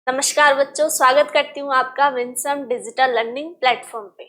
नमस्कार बच्चों, स्वागत करती हूँ आपका विंसम डिजिटल लर्निंग प्लेटफॉर्म पे।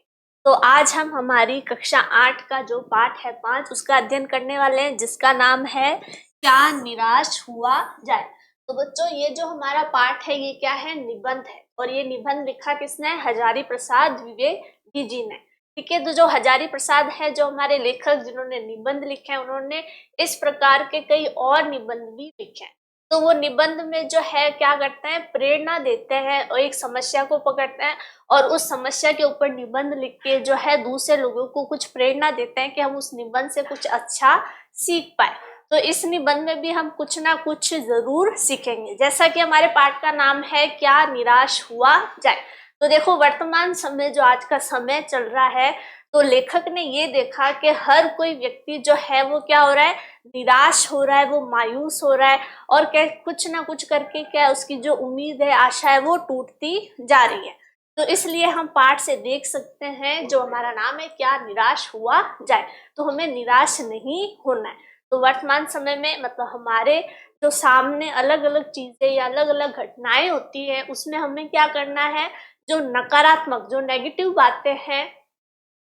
तो आज हम हमारी कक्षा 8 का जो पाठ है 5 उसका अध्ययन करने वाले हैं, जिसका नाम है क्या निराश हुआ जाए। तो बच्चों, ये जो हमारा पाठ है ये क्या है? निबंध है। और ये निबंध लिखा किसने है? हजारी प्रसाद द्विवेदी जी ने। ठीक है, तो जो हजारी प्रसाद है, जो हमारे लेखक जिन्होंने निबंध लिखे हैं, उन्होंने इस प्रकार के कई और निबंध भी लिखे हैं। तो वो निबंध में जो है क्या करते हैं? प्रेरणा देते हैं और एक समस्या को पकड़ते हैं और उस समस्या के ऊपर निबंध लिख के जो है दूसरे लोगों को कुछ प्रेरणा देते हैं कि हम उस निबंध से कुछ अच्छा सीख पाए। तो इस निबंध में भी हम कुछ ना कुछ जरूर सीखेंगे, जैसा कि हमारे पाठ का नाम है क्या निराश हुआ जाए। तो देखो, वर्तमान समय जो आज का समय चल रहा है, तो लेखक ने ये देखा कि हर कोई व्यक्ति जो है वो क्या हो रहा है? निराश हो रहा है, वो मायूस हो रहा है और क्या कुछ ना कुछ करके क्या उसकी जो उम्मीद है, आशा है, वो टूटती जा रही है। तो इसलिए हम पाठ से देख सकते हैं जो हमारा नाम है क्या निराश हुआ जाए। तो हमें निराश नहीं होना है। तो वर्तमान समय में मतलब हमारे जो सामने अलग अलग चीजें या अलग अलग घटनाएं होती है, उसमें हमें क्या करना है? जो नकारात्मक, जो नेगेटिव बातें हैं,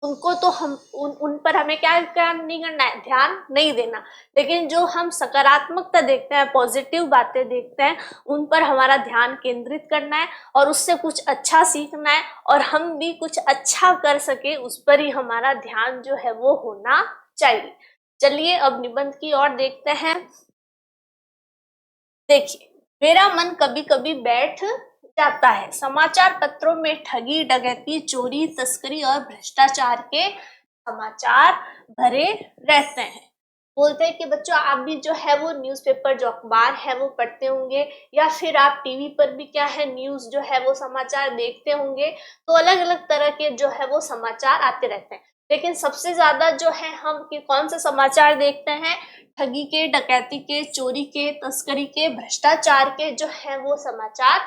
उनको तो हम उन पर हमें क्या नहीं करना है? ध्यान नहीं देना। लेकिन जो हम सकारात्मकता देखते हैं, पॉजिटिव बातें देखते हैं, उन पर हमारा ध्यान केंद्रित करना है और उससे कुछ अच्छा सीखना है और हम भी कुछ अच्छा कर सके, उस पर ही हमारा ध्यान जो है वो होना चाहिए। चलिए अब निबंध की ओर देखते हैं। देखिए, मेरा मन कभी कभी बैठ जाता है। समाचार पत्रों में ठगी, डकैती, चोरी, तस्करी और भ्रष्टाचार के समाचार भरे रहते हैं। बोलते हैं कि बच्चों, आप भी जो है वो न्यूज़पेपर, जो अखबार है वो पढ़ते होंगे, या फिर आप टीवी पर भी क्या है न्यूज़ जो है वो समाचार देखते होंगे। तो अलग अलग तरह के जो है वो समाचार आते रहते हैं। लेकिन सबसे ज्यादा जो है हम कि कौन से समाचार देखते हैं? ठगी के, डकैती के, चोरी के, तस्करी के, भ्रष्टाचार के जो है वो समाचार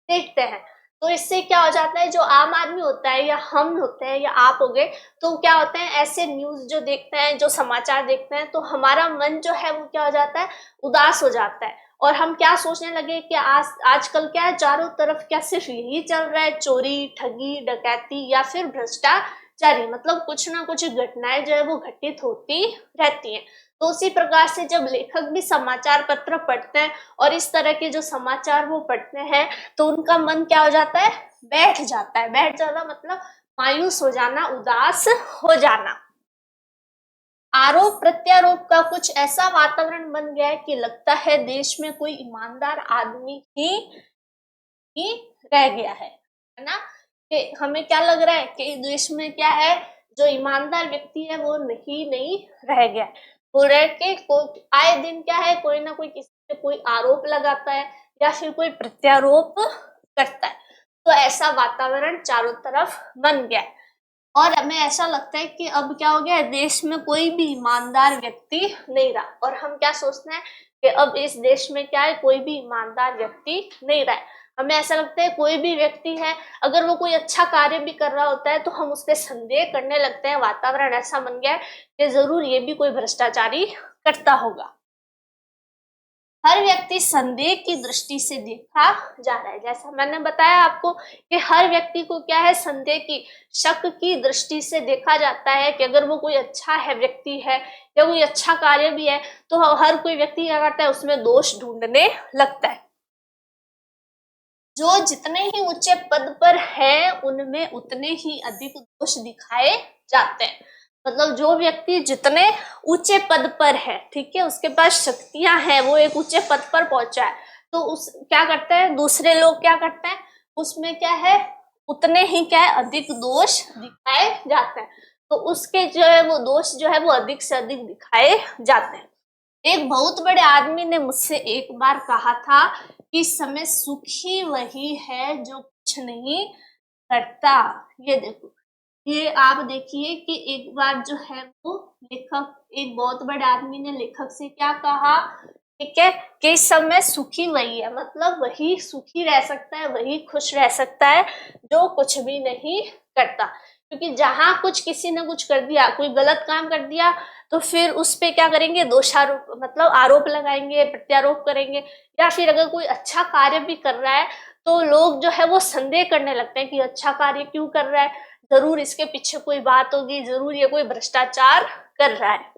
देखते हैं। तो इससे क्या हो जाता है? जो आम आदमी होता है, या हम होते हैं, या आप हो गए, तो क्या होते हैं? ऐसे न्यूज जो देखते हैं, जो समाचार देखते हैं, तो हमारा मन जो है वो क्या हो जाता है? उदास हो जाता है। और हम क्या सोचने लगे कि आजकल क्या है, चारों तरफ क्या सिर्फ यही चल रहा है? चोरी, ठगी, डकैती या फिर भ्रष्टाचारी, मतलब कुछ ना कुछ घटनाएं जो है वो घटित होती रहती हैं। तो उसी प्रकार से जब लेखक भी समाचार पत्र पढ़ते हैं और इस तरह के जो समाचार वो पढ़ते हैं, तो उनका मन क्या हो जाता है? बैठ जाता है। बैठ जाना मतलब मायूस हो जाना, उदास हो जाना। आरोप प्रत्यारोप का कुछ ऐसा वातावरण बन गया है कि लगता है देश में कोई ईमानदार आदमी ही रह गया है ना? कि हमें क्या लग रहा है कि देश में क्या है, जो ईमानदार व्यक्ति है वो नहीं रह गया है। बोल रहे कि आए दिन क्या है, कोई ना कोई किसी पे कोई आरोप लगाता है या फिर कोई प्रत्यारोप करता है। तो ऐसा वातावरण चारों तरफ बन गया है और हमें ऐसा लगता है कि अब क्या हो गया है, देश में कोई भी ईमानदार व्यक्ति नहीं रहा। और हम क्या सोचते हैं कि अब इस देश में क्या है, कोई भी ईमानदार व्यक्ति नहीं रहा है। हमें ऐसा लगता है कोई भी व्यक्ति है, अगर वो कोई अच्छा कार्य भी कर रहा होता है तो हम उस पर संदेह करने लगते हैं। वातावरण ऐसा बन गया है कि जरूर ये भी कोई भ्रष्टाचारी करता होगा। हर व्यक्ति संदेह की दृष्टि से देखा जा रहा है। जैसा मैंने बताया आपको कि हर व्यक्ति को क्या है, संदेह की, शक की दृष्टि से देखा जाता है कि अगर वो कोई अच्छा है व्यक्ति है या कोई अच्छा कार्य भी है, तो हर कोई व्यक्ति क्या करता है? उसमें दोष ढूंढने लगता है। जो जितने ही ऊंचे पद पर हैं, उनमें उतने ही अधिक दोष दिखाए जाते हैं। मतलब जो व्यक्ति जितने ऊंचे पद पर है, ठीक है, उसके पास शक्तियां हैं, वो एक ऊंचे पद पर पहुंचा है, तो उस क्या करते हैं, दूसरे लोग क्या करते हैं, उसमें क्या है, उतने ही क्या है, अधिक दोष दिखाए जाते हैं। तो उसके जो है वो दोष जो है वो अधिक से अधिक दिखाए जाते हैं। एक बहुत बड़े आदमी ने मुझसे एक बार कहा था कि समय सुखी वही है जो कुछ नहीं करता। ये देखो, ये आप देखिए कि एक बार जो है वो लेखक, एक बहुत बड़े आदमी ने लेखक से क्या कहा, ठीक है, कि इस समय सुखी वही है, मतलब वही सुखी रह सकता है, वही खुश रह सकता है जो कुछ भी नहीं करता। क्योंकि जहां कुछ किसी ने कुछ कर दिया, कोई गलत काम कर दिया, तो फिर उस पे क्या करेंगे, दोषारोप, मतलब आरोप लगाएंगे, प्रत्यारोप करेंगे। या फिर अगर कोई अच्छा कार्य भी कर रहा है तो लोग जो है वो संदेह करने लगते हैं कि अच्छा कार्य क्यों कर रहा है, जरूर इसके पीछे कोई बात होगी, जरूर ये कोई भ्रष्टाचार कर रहा है।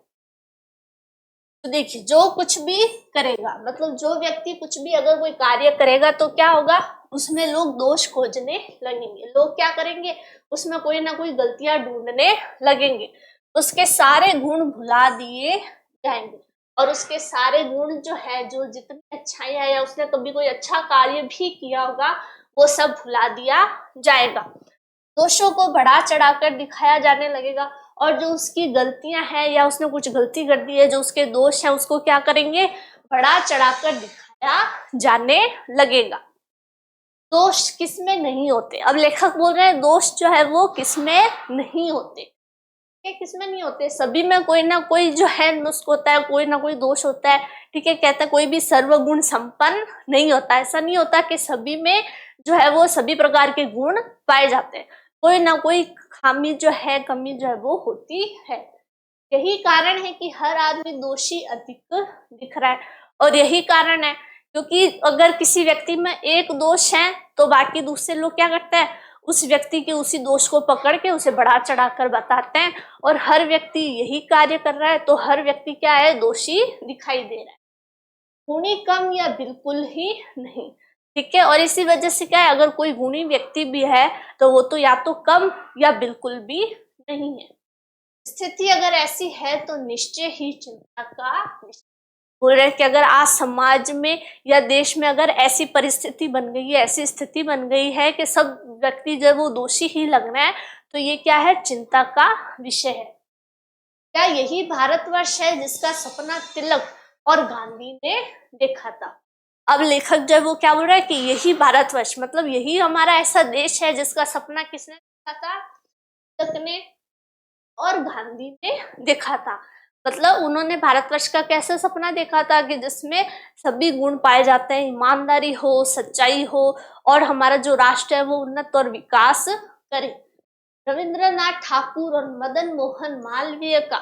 तो देखिए, जो कुछ भी करेगा, मतलब जो व्यक्ति कुछ भी अगर कोई कार्य करेगा तो क्या होगा, उसमें लोग दोष खोजने लगेंगे। लोग क्या करेंगे, उसमें कोई ना कोई गलतियां ढूंढने लगेंगे, उसके सारे गुण भुला दिए जाएंगे और उसके सारे गुण जो है, जो जितनी अच्छाइयां है या उसने कभी कोई अच्छा कार्य भी किया होगा, वो सब भुला दिया जाएगा। दोषों को बढ़ा चढ़ाकर दिखाया जाने लगेगा और जो उसकी गलतियां हैं या उसने कुछ गलती कर दी है, जो उसके दोष हैं, उसको क्या करेंगे, बढ़ा चढ़ाकर दिखाया जाने लगेगा। दोष किसमें नहीं होते, अब लेखक बोल रहे हैं दोष जो है वो किसमें नहीं होते। ये किसमें नहीं होते, सभी में कोई ना कोई जो है नुस्ख होता है, कोई ना कोई दोष होता है। ठीक है, कहता है कोई भी सर्वगुण संपन्न नहीं होता। ऐसा नहीं होता कि सभी में जो है वो सभी प्रकार के गुण पाए जाते हैं, कोई ना कोई खामी जो है, कमी जो है वो होती है। यही कारण है कि हर आदमी दोषी अधिक दिख रहा है और यही कारण है क्योंकि अगर किसी व्यक्ति में एक दोष है तो बाकी दूसरे लोग क्या करते हैं, उस व्यक्ति के उसी दोष को पकड़ के उसे बढ़ा चढ़ा कर बताते हैं और हर व्यक्ति यही कार्य कर रहा है तो हर व्यक्ति क्या है, दोषी दिखाई दे रहा है, गुणी कम या बिल्कुल ही नहीं। ठीक है, और इसी वजह से क्या है, अगर कोई गुणी व्यक्ति भी है तो वो तो या तो कम या बिल्कुल भी नहीं है। स्थिति अगर ऐसी है तो निश्चय ही चिंता का विषय। बोल रहे कि अगर आज समाज में या देश में अगर ऐसी परिस्थिति बन गई है, ऐसी स्थिति बन गई है कि सब व्यक्ति जब वो दोषी ही लग रहे हैं, तो ये क्या है, चिंता का विषय है। क्या यही भारतवर्ष है जिसका सपना तिलक और गांधी ने देखा था। अब लेखक जो है वो क्या बोल रहा है कि यही भारतवर्ष, मतलब यही हमारा ऐसा देश है जिसका सपना किसने देखा था, तिलक ने और गांधी ने देखा था। मतलब उन्होंने भारतवर्ष का कैसा सपना देखा था कि जिसमें सभी गुण पाए जाते हैं, ईमानदारी हो, सच्चाई हो और हमारा जो राष्ट्र है वो उन्नत और विकास करे। रविंद्रनाथ ठाकुर और मदन मोहन मालवीय का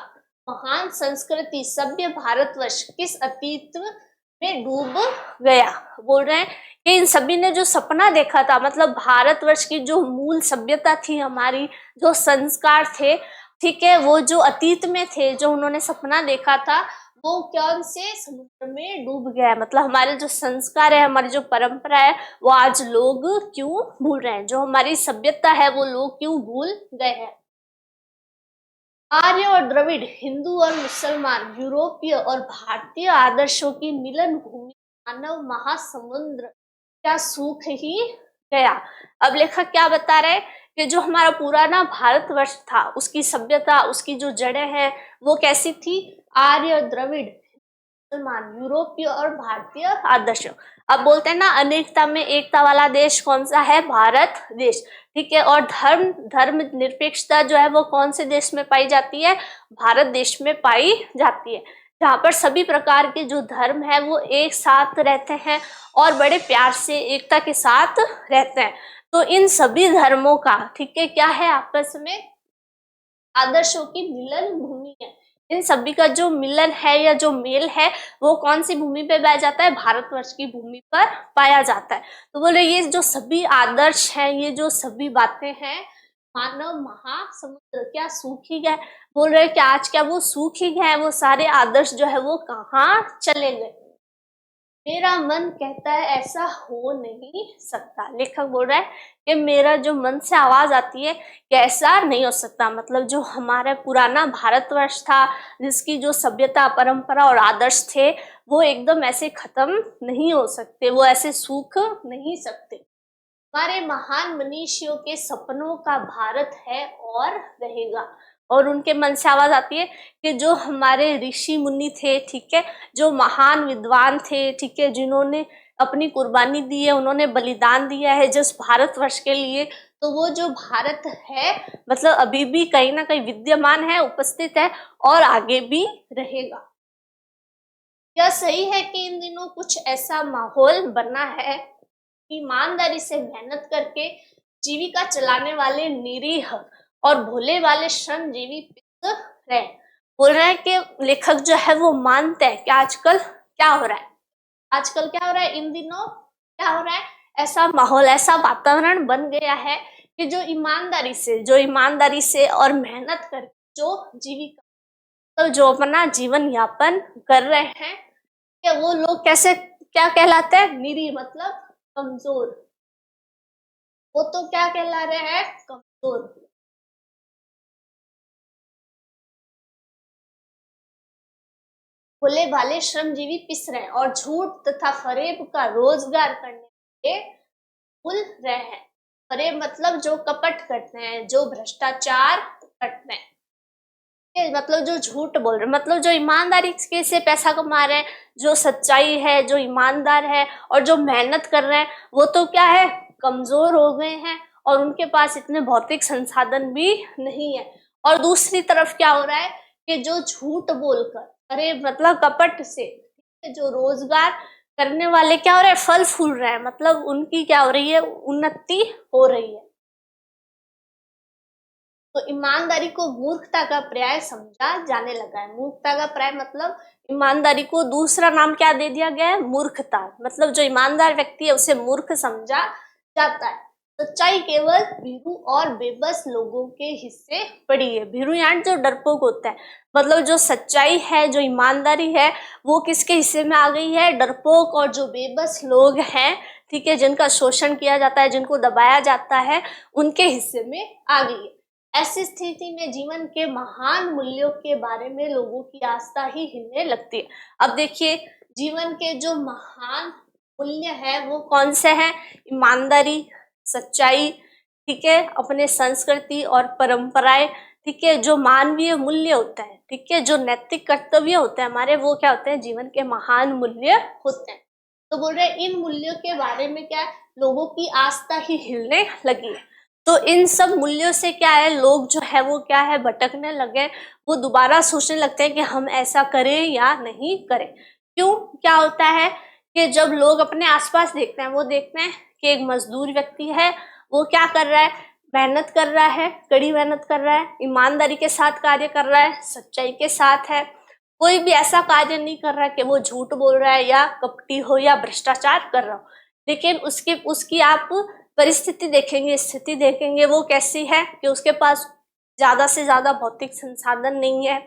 महान संस्कृति सभ्य भारतवर्ष किस अतीत में डूब गया। बोल रहे हैं कि इन सभी ने जो सपना देखा था, मतलब भारतवर्ष की जो मूल सभ्यता थी, हमारी जो संस्कार थे, ठीक है, वो जो अतीत में थे, जो उन्होंने सपना देखा था, वो कौन से समुद्र में डूब गया है। मतलब हमारे जो संस्कार है, हमारी जो परंपरा है, वो आज लोग क्यों भूल रहे हैं, जो हमारी सभ्यता है वो लोग क्यों भूल गए हैं। आर्य और द्रविड़, हिंदू और मुसलमान, यूरोपीय और भारतीय आदर्शों की मिलन भूमि मानव महासमुद्र क्या सूख ही गया। अब लेखक क्या बता रहे हैं कि जो हमारा पुराना भारतवर्ष था, उसकी सभ्यता, उसकी जो जड़ें हैं वो कैसी थी, आर्य, द्रविड़, मुसलमान, यूरोपीय और भारतीय आदर्श। अब बोलते हैं ना, अनेकता में एकता वाला देश कौन सा है, भारत देश। ठीक है, और धर्म निरपेक्षता जो है वो कौन से देश में पाई जाती है, भारत देश में पाई जाती है, जहाँ पर सभी प्रकार के जो धर्म है वो एक साथ रहते हैं और बड़े प्यार से एकता के साथ रहते हैं। तो इन सभी धर्मों का, ठीक है, क्या है, आपस में आदर्शों की मिलन भूमि है। इन सभी का जो मिलन है या जो मेल है वो कौन सी भूमि पे पाया जाता है, भारतवर्ष की भूमि पर पाया जाता है। तो बोले ये जो सभी आदर्श हैं, ये जो सभी बातें हैं, मानव महासमुद्र क्या सूख ही गए। बोल रहे कि आज क्या वो सूख ही गए, वो सारे आदर्श जो है वो कहाँ चले गए। मेरा मन कहता है ऐसा हो नहीं सकता। लेखक बोल रहा है कि मेरा जो मन से आवाज आती है कि ऐसा नहीं हो सकता। मतलब जो हमारा पुराना भारतवर्ष था, जिसकी जो सभ्यता, परंपरा और आदर्श थे, वो एकदम ऐसे खत्म नहीं हो सकते, वो ऐसे सूख नहीं सकते। हमारे महान मनीषियों के सपनों का भारत है और रहेगा। और उनके मन से आवाज आती है कि जो हमारे ऋषि मुनि थे, ठीक है, जो महान विद्वान थे, ठीक है, जिन्होंने अपनी कुर्बानी दी है, उन्होंने बलिदान दिया है जिस भारतवर्ष के लिए, तो वो जो भारत है मतलब अभी भी कहीं ना कहीं विद्यमान है, उपस्थित है और आगे भी रहेगा। यह सही है कि इन दिनों कुछ ऐसा माहौल बना है, ईमानदारी से मेहनत करके जीविका चलाने वाले निरीह और भोले वाले श्रमजीवी पिस रहे। बोल रहे हैं कि लेखक जो है वो मानते हैं कि आजकल क्या हो रहा है, आजकल क्या हो रहा है, इन दिनों क्या हो रहा है, ऐसा माहौल, ऐसा वातावरण बन गया है कि जो ईमानदारी से और मेहनत कर जो जीविका तो जो अपना जीवन यापन कर रहे हैं, कि वो लोग कैसे क्या कहलाते हैं, निरीह मतलब कमजोर। वो तो क्या कहला रहे हैं, कमजोर। भोले भाले श्रमजीवी पिस रहे हैं और झूठ तथा फरेब का रोजगार करने के भूल रहे हैं। फरेब मतलब जो कपट करते हैं, जो भ्रष्टाचार करते हैं, मतलब जो झूठ बोल रहे हैं, मतलब जो ईमानदारी से पैसा कमा रहे हैं, जो सच्चाई है, जो ईमानदार है और जो मेहनत कर रहे हैं, वो तो क्या है, कमजोर हो गए हैं और उनके पास इतने भौतिक संसाधन भी नहीं है। और दूसरी तरफ क्या हो रहा है कि जो झूठ बोलकर, अरे मतलब कपट से जो रोजगार करने वाले क्या हो रहे हैं, फल फूल रहे हैं, मतलब उनकी क्या हो रही है, उन्नति हो रही है। तो ईमानदारी को मूर्खता का पर्याय समझा जाने लगा है। मूर्खता का पर्याय मतलब ईमानदारी को दूसरा नाम क्या दे दिया गया है, मूर्खता। मतलब जो ईमानदार व्यक्ति है उसे मूर्ख समझा जाता है। सच्चाई केवल भीरू और बेबस लोगों के हिस्से पड़ी है। भीरू यानी जो डरपोक होता है, मतलब जो सच्चाई है, जो ईमानदारी है, वो किसके हिस्से में आ गई है, डरपोक और जो बेबस लोग हैं, ठीक है, जिनका शोषण किया जाता है, जिनको दबाया जाता है, उनके हिस्से में आ गई है। ऐसी स्थिति में जीवन के महान मूल्यों के बारे में लोगों की आस्था ही हिलने लगती है। अब देखिए, जीवन के जो महान मूल्य है वो कौन से हैं, ईमानदारी, सच्चाई, ठीक है, अपने संस्कृति और परंपराएं, ठीक है, जो मानवीय मूल्य होता है, ठीक है, जो नैतिक कर्तव्य होते हैं हमारे, वो क्या होते हैं, जीवन के महान मूल्य होते हैं। तो बोल रहे इन मूल्यों के बारे में क्या लोगों की आस्था ही हिलने लगी है। तो इन सब मूल्यों से क्या है, लोग जो है वो क्या है, भटकने लगे। वो दोबारा सोचने लगते हैं कि हम ऐसा करें या नहीं करें। क्यों, क्या होता है कि जब लोग अपने आसपास देखते हैं, वो देखते हैं कि एक मजदूर व्यक्ति है, वो क्या कर रहा है, मेहनत कर रहा है, कड़ी मेहनत कर रहा है, ईमानदारी के साथ कार्य कर रहा है, सच्चाई के साथ है, कोई भी ऐसा कार्य नहीं कर रहा है कि वो झूठ बोल रहा है या कपटी हो या भ्रष्टाचार कर रहा हो। लेकिन उसकी आप परिस्थिति देखेंगे, स्थिति देखेंगे, वो कैसी है कि उसके पास ज्यादा से ज्यादा भौतिक संसाधन नहीं है,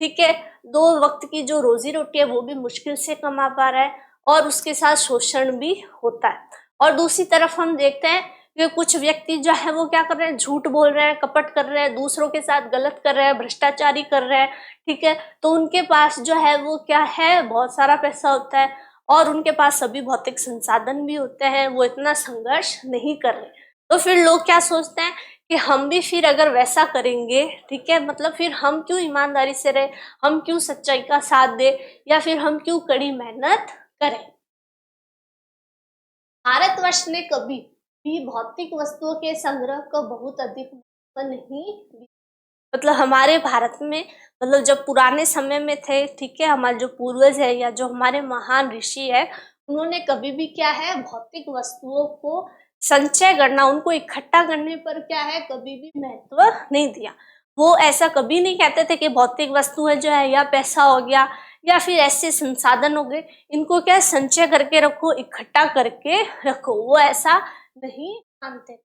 ठीक है, 2 वक्त की जो रोजी रोटी है वो भी मुश्किल से कमा पा रहा है और उसके साथ शोषण भी होता है। और दूसरी तरफ हम देखते हैं कि कुछ व्यक्ति जो है वो क्या कर रहे हैं, झूठ बोल रहे हैं, कपट कर रहे हैं, दूसरों के साथ गलत कर रहे हैं, भ्रष्टाचारी कर रहे हैं, ठीक है, तो उनके पास जो है वो क्या है, बहुत सारा पैसा होता है और उनके पास सभी भौतिक संसाधन भी होते हैं, वो इतना संघर्ष नहीं कर रहे। तो फिर लोग क्या सोचते हैं कि हम भी फिर अगर वैसा करेंगे, ठीक है, मतलब फिर हम क्यों ईमानदारी से रहे, हम क्यों सच्चाई का साथ दे, या फिर हम क्यों कड़ी मेहनत करें। भारतवर्ष ने कभी भी भौतिक वस्तुओं के संग्रह को बहुत अधिक महत्व नहीं दिया। मतलब हमारे भारत में, मतलब जब पुराने समय में थे, ठीक है, हमारे जो पूर्वज है या जो हमारे महान ऋषि है, उन्होंने कभी भी क्या है, भौतिक वस्तुओं को संचय करना, उनको इकट्ठा करने पर क्या है, कभी भी महत्व नहीं दिया। वो ऐसा कभी नहीं कहते थे कि भौतिक वस्तुएं जो है, या पैसा हो गया या फिर ऐसे संसाधन हो गए, इनको क्या संचय करके रखो, इकट्ठा करके रखो, वो ऐसा नहीं मानते।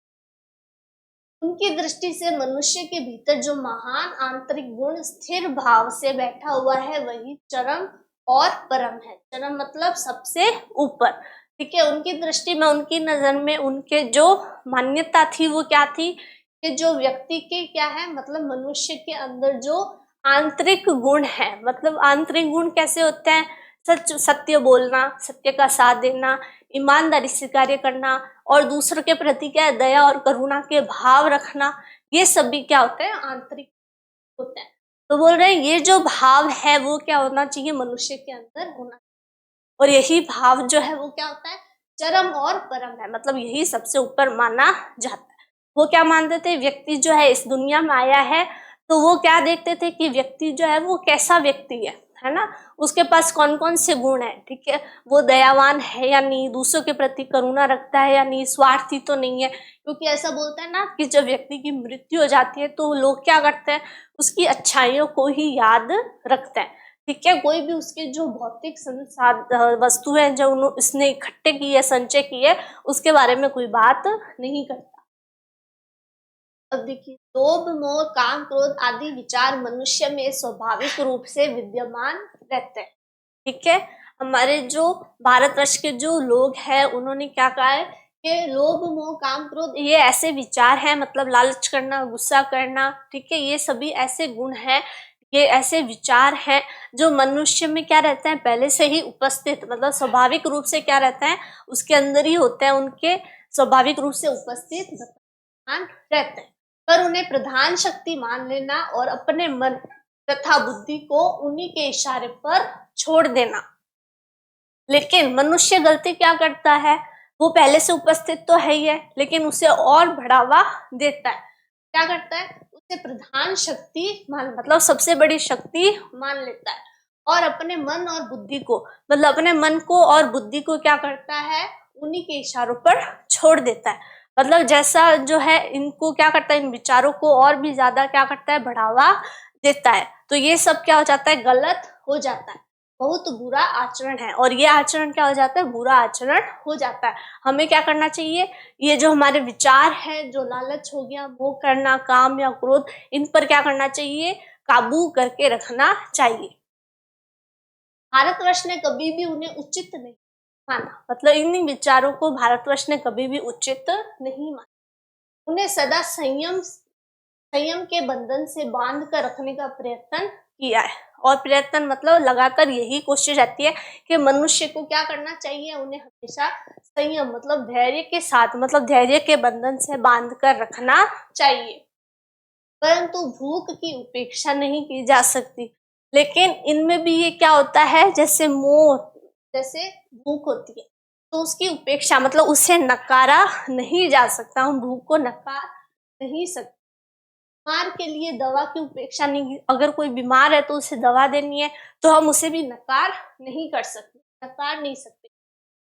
उनकी दृष्टि से मनुष्य के भीतर जो महान आंतरिक गुण स्थिर भाव से बैठा हुआ है वही चरम और परम है। चरम मतलब सबसे ऊपर, ठीक है, उनकी दृष्टि में, उनकी नजर में, उनके जो मान्यता थी वो क्या थी कि जो व्यक्ति के क्या है, मतलब मनुष्य के अंदर जो आंतरिक गुण है, मतलब आंतरिक गुण कैसे होते हैं, सत्य बोलना, सत्य का साथ देना, ईमानदारी से कार्य करना और दूसरों के प्रति क्या है, दया और करुणा के भाव रखना, ये सब भी क्या होते हैं, आंतरिक होते हैं। तो बोल रहे हैं ये जो भाव है वो क्या होना चाहिए, मनुष्य के अंदर होना चाहिए। और यही भाव जो है वो क्या होता है, चरम और परम है, मतलब यही सबसे ऊपर माना जाता है। वो क्या मानते थे, व्यक्ति जो है इस दुनिया में आया है तो वो क्या देखते थे कि व्यक्ति जो है वो कैसा व्यक्ति है ना, उसके पास कौन कौन से गुण है, ठीक है, वो दयावान है या नहीं, दूसरों के प्रति करुणा रखता है या नहीं, स्वार्थी तो नहीं है। क्योंकि ऐसा बोलते हैं ना कि जब व्यक्ति की मृत्यु हो जाती है तो लोग क्या करते हैं, उसकी अच्छाइयों को ही याद रखते हैं, ठीक है, कोई भी उसके जो भौतिक वस्तु है जो उसने इकट्ठे की है, संचय की है, उसके बारे में कोई बात नहीं करता। अब देखिए, लोभ मोह काम क्रोध आदि विचार मनुष्य में स्वाभाविक रूप से विद्यमान रहते हैं। ठीक है, हमारे जो भारतवर्ष के जो लोग हैं उन्होंने क्या कहा है कि लोभ मोह काम क्रोध ये ऐसे विचार हैं, मतलब लालच करना, गुस्सा करना, ठीक है, ये सभी ऐसे गुण हैं, ये ऐसे विचार हैं जो मनुष्य में क्या रहते हैं, पहले से ही उपस्थित, मतलब स्वाभाविक रूप से क्या रहते हैं, उसके अंदर ही होते हैं, उनके स्वाभाविक रूप से उपस्थित रहते हैं। पर उन्हें प्रधान शक्ति मान लेना और अपने मन तथा बुद्धि को उन्हीं के इशारे पर छोड़ देना। लेकिन मनुष्य गलती क्या करता है, वो पहले से उपस्थित तो है ही है, लेकिन उसे और बढ़ावा देता है। क्या करता है, उसे प्रधान शक्ति मतलब सबसे बड़ी शक्ति मान लेता है और अपने मन और बुद्धि को, मतलब अपने मन को और बुद्धि को क्या करता है, उन्हीं के इशारों पर छोड़ देता है। मतलब जैसा जो है इनको क्या करता है, इन विचारों को और भी ज्यादा क्या करता है, बढ़ावा देता है। तो ये सब क्या हो जाता है, गलत हो जाता है, बहुत बुरा आचरण है, और ये आचरण क्या हो जाता है, बुरा आचरण हो जाता है। हमें क्या करना चाहिए, ये जो हमारे विचार है, जो लालच हो गया, मोह करना, काम या क्रोध, इन पर क्या करना चाहिए, काबू करके रखना चाहिए। भारतवर्ष ने कभी भी उन्हें उचित नहीं माना, मतलब इन विचारों को भारतवर्ष ने कभी भी उचित नहीं माना। उन्हें सदा संयम के बंधन से बांध कर रखने का प्रयत्न किया है, और प्रयत्न मतलब लगातार यही कोशिश रहती है कि मनुष्य को क्या करना चाहिए, उन्हें हमेशा संयम मतलब धैर्य के साथ, मतलब धैर्य के बंधन से बांध कर रखना चाहिए। परंतु भूख की उपेक्षा नहीं की जा सकती। लेकिन इनमें भी ये क्या होता है, जैसे मोह, जैसे भूख होती है तो उसकी उपेक्षा मतलब उसे नकारा नहीं जा सकता, हम भूख को नकार नहीं सकते। बीमार के लिए दवा की उपेक्षा नहीं, अगर कोई बीमार है तो उसे दवा देनी है तो हम उसे भी नकार नहीं कर सकते, नकार नहीं सकते।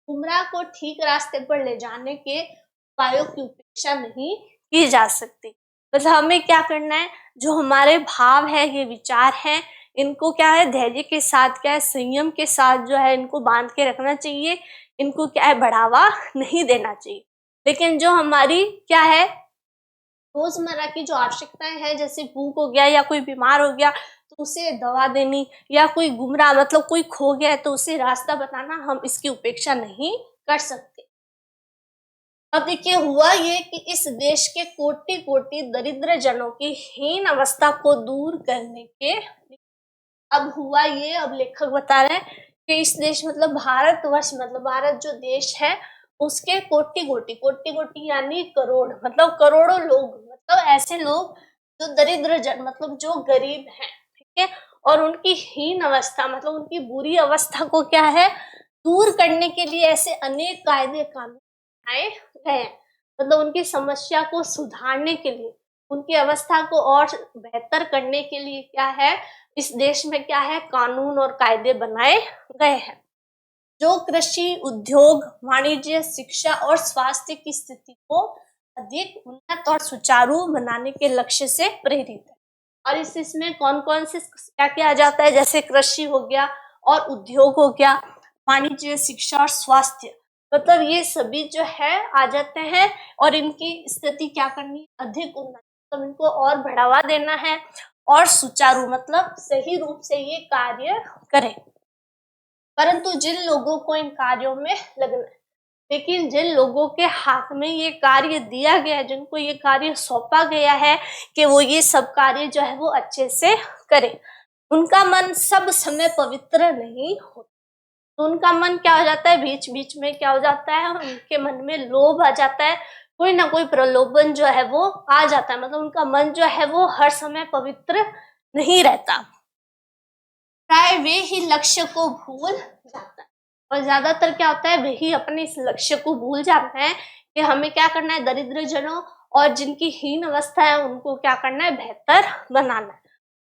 गुमराह को ठीक रास्ते पर ले जाने के उपायों की उपेक्षा नहीं की जा सकती। मतलब हमें क्या करना है, जो हमारे भाव है, ये विचार हैं, इनको क्या है, धैर्य के साथ, क्या है, संयम के साथ जो है इनको बांध के रखना चाहिए, इनको क्या है, बढ़ावा नहीं देना चाहिए। लेकिन जो हमारी क्या है, रोजमर्रा की जो आवश्यकताएं हैं, जैसे भूख हो गया या कोई बीमार हो गया तो उसे दवा देनी, या कोई गुमराह मतलब कोई खो गया है तो उसे रास्ता बताना, हम इसकी उपेक्षा नहीं कर सकते। अब देखिए, हुआ ये कि इस देश के कोटि कोटि दरिद्र जनों की हीन अवस्था को दूर करने के, अब हुआ ये, अब लेखक बता रहे हैं कि इस देश मतलब भारतवर्ष, मतलब भारत जो देश है उसके कोटि कोटि यानी करोड़, मतलब करोड़ों लोग, मतलब ऐसे लोग जो दरिद्र जन, मतलब जो गरीब हैं, ठीक है, और उनकी हीन अवस्था मतलब उनकी बुरी अवस्था को क्या है, दूर करने के लिए ऐसे अनेक कायदे कानून बनाए गए हैं। मतलब उनकी समस्या को सुधारने के लिए, उनकी अवस्था को और बेहतर करने के लिए क्या है, इस देश में क्या है, कानून और कायदे बनाए गए हैं, जो कृषि, उद्योग, वाणिज्य, शिक्षा और स्वास्थ्य की स्थिति को अधिक उन्नत और सुचारू बनाने के लक्ष्य से प्रेरित है। और इसमें कौन कौन से क्या किया जाता है, जैसे कृषि हो गया और उद्योग हो गया, वाणिज्य, शिक्षा और स्वास्थ्य, मतलब ये सभी जो है आ जाते हैं, और इनकी स्थिति क्या करनी है, अधिक उन्नत, मतलब इनको और बढ़ावा देना है, और सुचारू मतलब सही रूप से ये कार्य करें। परंतु जिन लोगों को इन कार्यों में लगना है, लेकिन जिन लोगों के हाथ में ये कार्य दिया गया है, जिनको ये कार्य सौंपा गया है कि वो ये सब कार्य जो है वो अच्छे से करें, उनका मन सब समय पवित्र नहीं होता। तो उनका मन क्या हो जाता है, बीच बीच में क्या हो जाता है, उनके मन में लोभ आ जाता है, कोई ना कोई प्रलोभन जो है वो आ जाता है, मतलब उनका मन जो है वो हर समय पवित्र नहीं रहता, प्राय वे ही लक्ष्य को भूल जाता है। और ज्यादातर क्या होता है, वही अपने इस लक्ष्य को भूल जाते हैं कि हमें क्या करना है, दरिद्र जनों और जिनकी हीन अवस्था है उनको क्या करना है, बेहतर बनाना है,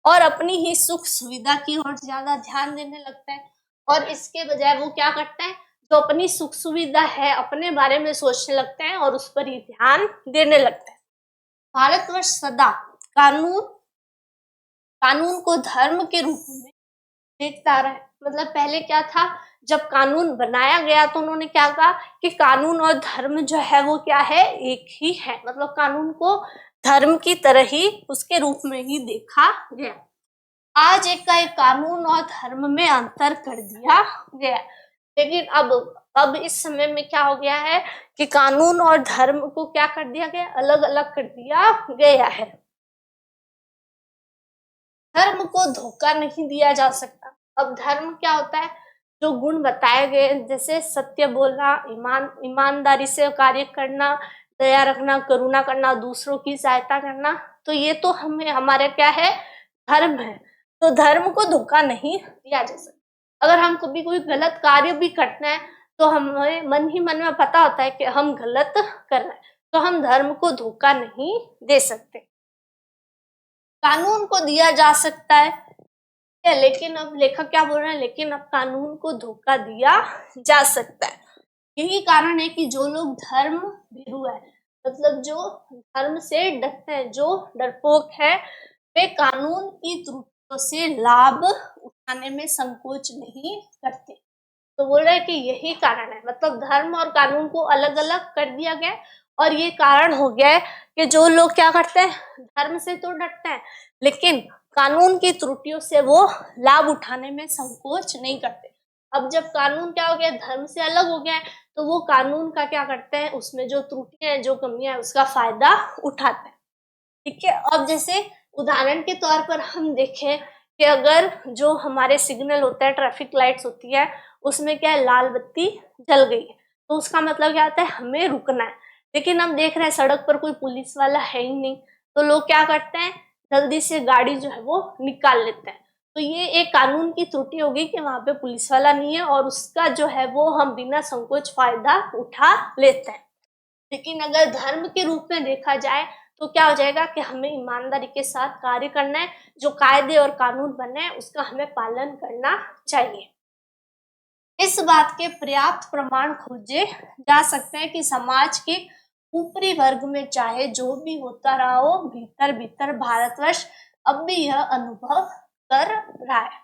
और अपनी ही सुख सुविधा की ओर ज्यादा ध्यान देने लगता है। और इसके बजाय वो क्या करते हैं, जो अपनी सुख सुविधा है अपने बारे में सोचने लगते हैं और उस पर ही ध्यान देने लगते हैं। भारतवर्ष सदा कानून कानून को धर्म के रूप में देखता रहा है। मतलब पहले क्या था, जब कानून बनाया गया तो उन्होंने क्या कहा कि कानून और धर्म जो है वो क्या है, एक ही है। मतलब कानून को धर्म की तरह ही उसके रूप में ही देखा गया। आज एक का एक कानून और धर्म में अंतर कर दिया गया। लेकिन अब इस समय में क्या हो गया है कि कानून और धर्म को क्या कर दिया गया, अलग अलग कर दिया गया है। धर्म को धोखा नहीं दिया जा सकता। अब धर्म क्या होता है, जो गुण बताए गए जैसे सत्य बोलना, ईमानदारी से कार्य करना, दया रखना, करुणा करना, दूसरों की सहायता करना, तो ये तो हमें हमारे क्या है, धर्म है। तो धर्म को धोखा नहीं दिया जा सकता। अगर हम कभी कोई गलत कार्य भी करते हैं तो हमें मन ही मन में पता होता है कि हम गलत कर रहे हैं, तो हम धर्म को धोखा नहीं दे सकते। कानून को दिया जा सकता है, लेकिन अब लेखक क्या बोल रहे हैं, लेकिन अब कानून को धोखा दिया जा सकता है। यही कारण है कि जो लोग धर्म भीरू है, मतलब जो धर्म से डरते हैं, जो डरपोक है, वे कानून की त्रुटियों से लाभ उठाने में संकोच नहीं करते। तो बोल रहे हैं कि यही कारण है, मतलब धर्म और कानून को अलग अलग कर दिया गया है। और ये कारण हो गया है कि जो लोग क्या करते हैं, धर्म से तो डरते हैं, लेकिन कानून की त्रुटियों से वो लाभ उठाने में संकोच नहीं करते। अब जब कानून क्या हो गया, धर्म से अलग हो गया है, तो वो कानून का क्या करते हैं, उसमें जो त्रुटियां हैं, जो कमियां हैं, उसका फायदा उठाते हैं। ठीक है। अब जैसे उदाहरण के तौर पर हम देखें कि अगर जो हमारे सिग्नल होता है, ट्रैफिक लाइट्स होती है, उसमें क्या है, लाल बत्ती जल गई है, तो उसका मतलब क्या होता है, हमें रुकना है। लेकिन हम देख रहे हैं सड़क पर कोई पुलिस वाला है ही नहीं, तो लोग क्या करते हैं, जल्दी से गाड़ी जो है वो निकाल लेते हैं। तो ये एक कानून की त्रुटि होगी कि वहां पे पुलिस वाला नहीं है और उसका जो है वो हम बिना संकोच फायदा उठा लेते हैं। लेकिन अगर धर्म के रूप में देखा जाए तो क्या हो जाएगा कि हमें ईमानदारी के साथ कार्य करना है, जो कायदे और कानून बने हैं उसका हमें पालन करना चाहिए। इस बात के पर्याप्त प्रमाण खोजे जा सकते हैं कि समाज के ऊपरी वर्ग में चाहे जो भी होता रहा हो, भीतर भीतर भारतवर्ष अब भी यह अनुभव कर रहा है।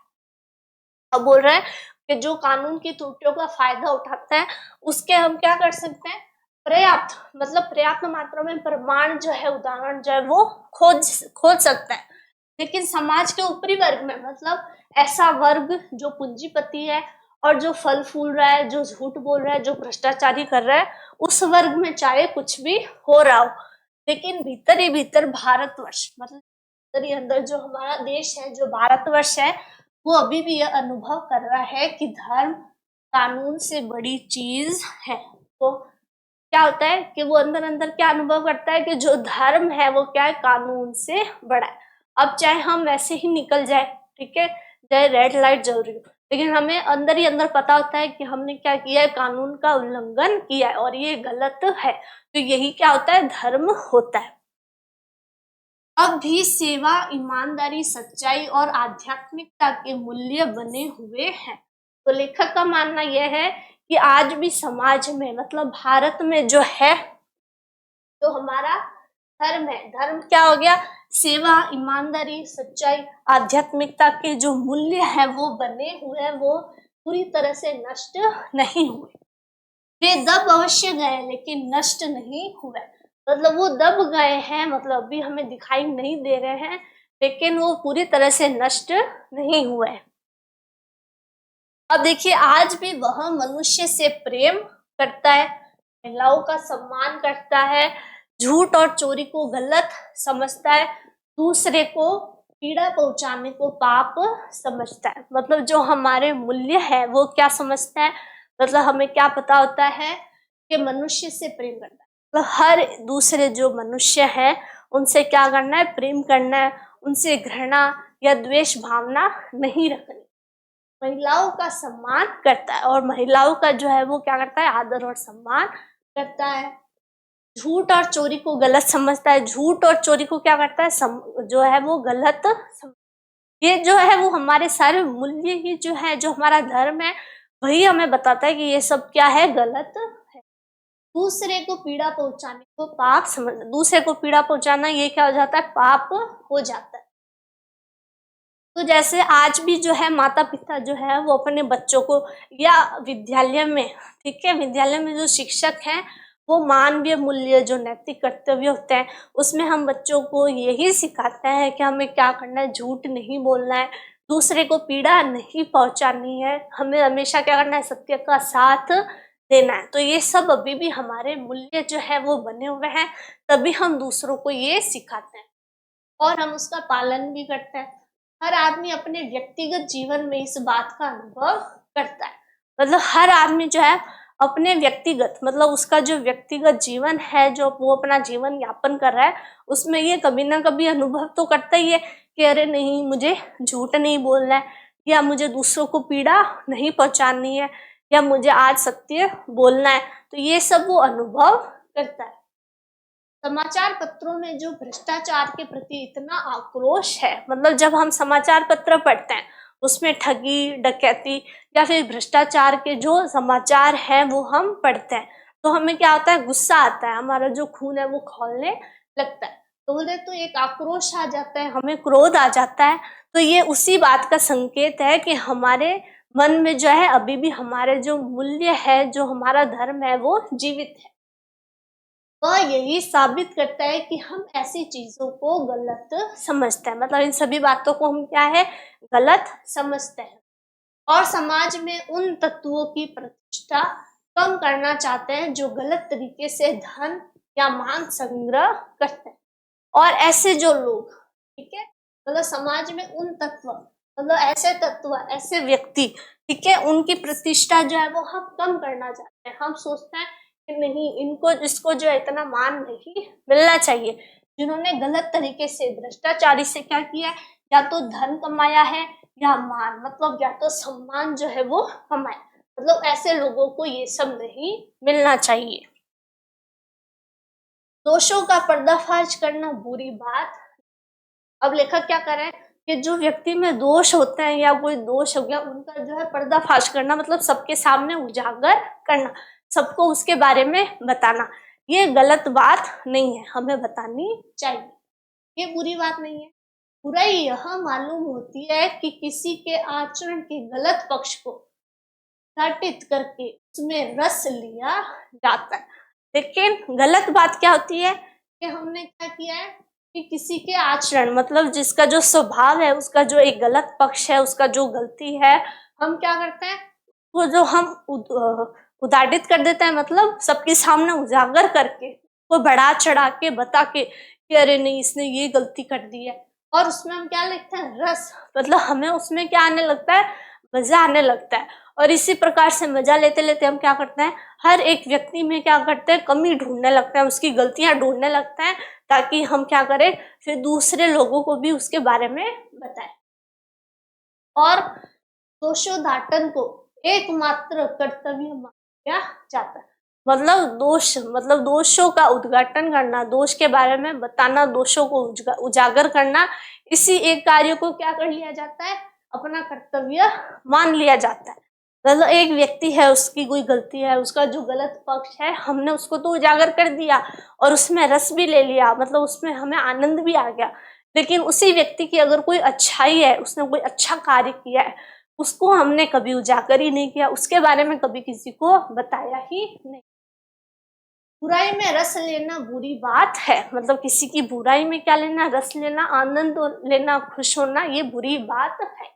अब बोल रहे हैं कि जो कानून की त्रुटियों का फायदा उठाते हैं उसके हम क्या कर सकते हैं, पर्याप्त, मतलब पर्याप्त मात्रा में प्रमाण जो है, उदाहरण जो है वो खोज सकते हैं। लेकिन समाज के ऊपरी वर्ग में, मतलब ऐसा वर्ग जो पूंजीपति है और जो फल फूल रहा है, जो झूठ बोल रहा है, जो भ्रष्टाचारी कर रहा है, उस वर्ग में चाहे कुछ भी हो रहा हो, लेकिन भीतर ही भीतर भारतवर्ष, मतलब भीतर ही अंदर जो हमारा देश है, जो भारतवर्ष है, वो अभी भी यह अनुभव कर रहा है कि धर्म कानून से बड़ी चीज है। तो क्या होता है कि वो अंदर अंदर क्या अनुभव करता है कि जो धर्म है वो क्या है, कानून से बड़ा है। अब चाहे हम वैसे ही निकल जाए, ठीक है, चाहे रेड लाइट जल रही हो, लेकिन हमें अंदर ही अंदर पता होता है कि हमने क्या किया है, कानून का उल्लंघन किया है और ये गलत है। तो यही क्या होता है, धर्म होता है। अब भी सेवा, ईमानदारी, सच्चाई और आध्यात्मिकता के मूल्य बने हुए हैं। तो लेखक का मानना यह है कि आज भी समाज में, मतलब भारत में जो है, जो हमारा धर्म है, धर्म क्या हो गया, सेवा, ईमानदारी, सच्चाई, आध्यात्मिकता के जो मूल्य है वो बने हुए हैं, वो पूरी तरह से नष्ट नहीं हुए। वे दब अवश्य गए लेकिन नष्ट नहीं हुए। मतलब वो दब गए हैं, मतलब अभी हमें दिखाई नहीं दे रहे हैं, लेकिन वो पूरी तरह से नष्ट नहीं हुए। अब देखिए, आज भी वह मनुष्य से प्रेम करता है, महिलाओं का सम्मान करता है, झूठ और चोरी को गलत समझता है, दूसरे को पीड़ा पहुंचाने को पाप समझता है। मतलब जो हमारे मूल्य है वो क्या समझता है, मतलब हमें क्या पता होता है कि मनुष्य से प्रेम करना है, मतलब हर दूसरे जो मनुष्य है उनसे क्या करना है, प्रेम करना है, उनसे घृणा या द्वेष भावना नहीं रखनी। महिलाओं का सम्मान करता है और महिलाओं का जो है वो क्या करता है, आदर और सम्मान करता है। झूठ और चोरी को गलत समझता है, झूठ और चोरी को क्या करता है, जो है वो गलत ये जो है वो हमारे सारे मूल्य ही जो है, जो हमारा धर्म है, वही हमें बताता है कि ये सब क्या है, गलत है। दूसरे को पीड़ा पहुंचाने को पाप समझ, दूसरे को पीड़ा पहुंचाना ये क्या हो जाता है, पाप हो जाता है। तो जैसे आज भी जो है माता पिता जो है वो अपने बच्चों को, या विद्यालय में, ठीक है, विद्यालय में जो शिक्षक हैं वो मानवीय मूल्य, जो नैतिक कर्तव्य होते हैं, उसमें हम बच्चों को यही सिखाते हैं कि हमें क्या करना है, झूठ नहीं बोलना है, दूसरे को पीड़ा नहीं पहुंचानी है, हमें हमेशा क्या करना है, सत्य का साथ देना है। तो ये सब अभी भी हमारे मूल्य जो है वो बने हुए हैं, तभी हम दूसरों को ये सिखाते हैं और हम उसका पालन भी करते हैं। हर आदमी अपने व्यक्तिगत जीवन में इस बात का अनुभव करता है। मतलब हर आदमी जो है अपने व्यक्तिगत, मतलब उसका जो व्यक्तिगत जीवन है, जो वो अपना जीवन यापन कर रहा है, उसमें ये कभी ना कभी अनुभव तो करता ही है कि अरे नहीं, मुझे झूठ नहीं बोलना है, या मुझे दूसरों को पीड़ा नहीं पहुंचानी है, या मुझे आज सत्य बोलना है। तो ये सब वो अनुभव करता है। समाचार पत्रों में जो भ्रष्टाचार के प्रति इतना आक्रोश है, मतलब जब हम समाचार पत्र पढ़ते हैं उसमें ठगी, डकैती या फिर भ्रष्टाचार के जो समाचार हैं वो हम पढ़ते हैं, तो हमें क्या होता है, गुस्सा आता है, हमारा जो खून है वो खौलने लगता है। तो बोले तो एक आक्रोश आ जाता है, हमें क्रोध आ जाता है। तो ये उसी बात का संकेत है कि हमारे मन में जो है अभी भी हमारे जो मूल्य है, जो हमारा धर्म है वो जीवित है। वह यही साबित करता है कि हम ऐसी चीजों को गलत समझते हैं, मतलब इन सभी बातों को हम क्या है, गलत समझते हैं, और समाज में उन तत्वों की प्रतिष्ठा कम करना चाहते हैं जो गलत तरीके से धन या मान संग्रह करते हैं। और ऐसे जो लोग, ठीक है, मतलब समाज में उन तत्व, मतलब ऐसे तत्व, ऐसे व्यक्ति, ठीक है, उनकी प्रतिष्ठा जो है वो हम कम करना चाहते हैं। हम सोचते हैं कि नहीं, इनको, इसको जो है इतना मान नहीं मिलना चाहिए, जिन्होंने गलत तरीके से भ्रष्टाचारी से क्या किया है, या तो धन कमाया है, या मान, मतलब या तो सम्मान जो है वो कमाया, मतलब ऐसे लोगों को ये सब नहीं मिलना चाहिए। दोषों का पर्दाफाश करना बुरी बात। अब लेखक क्या कर रहे हैं कि जो व्यक्ति में दोष होते हैं या कोई दोष हो गया, उनका जो है पर्दाफाश करना, मतलब सबके सामने उजागर करना, सबको उसके बारे में बताना, ये गलत बात नहीं है, हमें बतानी चाहिए, ये बुरी बात नहीं है। बुराई यह मालूम होती है कि किसी के आचरण के गलत पक्ष को घटित करके उसमें रस लिया जाता है। लेकिन गलत बात क्या होती है कि हमने क्या किया है कि किसी के आचरण, मतलब जिसका जो स्वभाव है, उसका जो एक गलत पक्ष है, उसका जो गलती है, हम क्या करते हैं, वो जो हम उदाहरित कर देते हैं, मतलब सबके सामने उजागर करके, वो बढ़ा चढ़ा के बता के कि अरे नहीं, इसने ये गलती कर दी है, और उसमें हम क्या लिखते हैं, रस, मतलब हमें उसमें क्या आने लगता है, मजा आने लगता है। और इसी प्रकार से मजा लेते लेते हम क्या करते हैं, हर एक व्यक्ति में क्या करते हैं, कमी ढूंढने लगते हैं, उसकी गलतियां ढूंढने लगते हैं, ताकि हम क्या करें, फिर दूसरे लोगों को भी उसके बारे में बताएं। और दोषोद्घाटन को एकमात्र कर्तव्य माना जाता है। मतलब दोष, मतलब दोषों का उद्घाटन करना, दोष के बारे में बताना, दोषों को उजागर करना, इसी एक कार्य को क्या कर लिया जाता है, अपना कर्तव्य मान लिया जाता है। मतलब एक व्यक्ति है, उसकी कोई गलती है, उसका जो गलत पक्ष है, हमने उसको तो उजागर कर दिया और उसमें रस भी ले लिया, मतलब उसमें हमें आनंद भी आ गया। लेकिन उसी व्यक्ति की अगर कोई अच्छाई है, उसने कोई अच्छा कार्य किया है, उसको हमने कभी उजागर ही नहीं किया, उसके बारे में कभी किसी को बताया ही नहीं। बुराई में रस लेना बुरी बात है, मतलब किसी की बुराई में क्या लेना, रस लेना, आनंद लेना, खुश होना, ये बुरी बात है।